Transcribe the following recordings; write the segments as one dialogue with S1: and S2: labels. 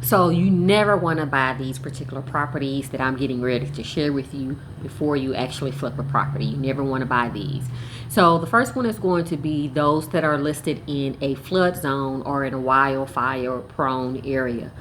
S1: So you never want to buy these particular properties that I'm getting ready to share with you before you actually flip a property. You never want to buy these. So the first one is going to be those that are listed in a flood zone or in a wildfire prone area.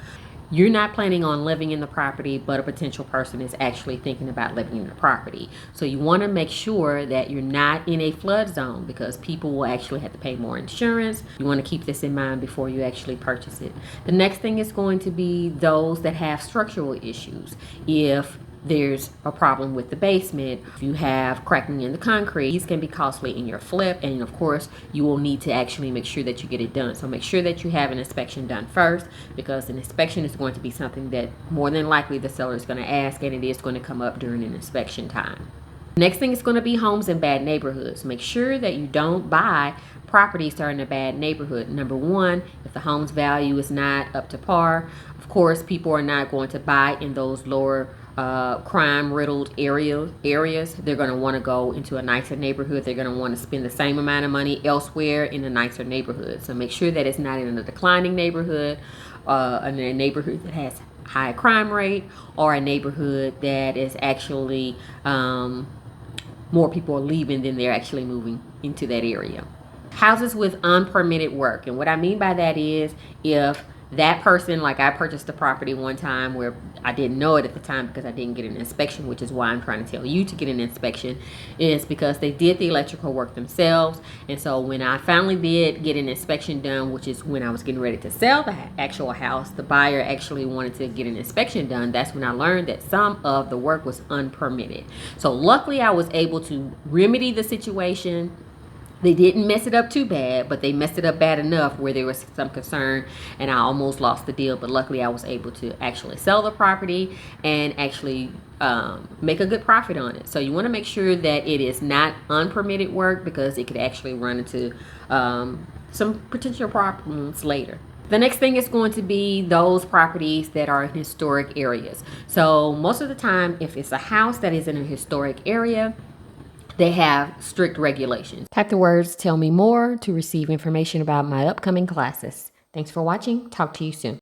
S1: You're not planning on living in the property, but a potential person is actually thinking about living in the property. So you want to make sure that you're not in a flood zone, because people will actually have to pay more insurance. You want to keep this in mind before you actually purchase it. The next thing is going to be those that have structural issues. If there's a problem with the basement, if you have cracking in the concrete, these can be costly in your flip, and of course you will need to actually make sure that you get it done. So make sure that you have an inspection done first, because an inspection is going to be something that more than likely the seller is going to ask, and it is going to come up during an inspection time. Next thing is going to be homes in bad neighborhoods. Make sure that you don't buy properties that are in a bad neighborhood. Number one, if the home's value is not up to par, of course people are not going to buy in those lower crime riddled areas. They're going to want to go into a nicer neighborhood. They're going to want to spend the same amount of money elsewhere in a nicer neighborhood. So make sure that it's not in a declining neighborhood, in a neighborhood that has high crime rate, or a neighborhood that is actually more people are leaving than they're actually moving into that area. Houses with unpermitted work, and what I mean by that is, if that person, like I purchased a property one time where I didn't know it at the time because I didn't get an inspection, which is why I'm trying to tell you to get an inspection, is because they did the electrical work themselves. And so when I finally did get an inspection done, which is when I was getting ready to sell the actual house, the buyer actually wanted to get an inspection done. That's when I learned that some of the work was unpermitted. So luckily I was able to remedy the situation. They didn't mess it up too bad, but they messed it up bad enough where there was some concern, and I almost lost the deal. But luckily I was able to actually sell the property and actually make a good profit on it. So you want to make sure that it is not unpermitted work, because it could actually run into some potential problems later. The next thing is going to be those properties that are in historic areas. So most of the time, if it's a house that is in a historic area, they have strict regulations. Type the words "tell me more" to receive information about my upcoming classes. Thanks for watching. Talk to you soon.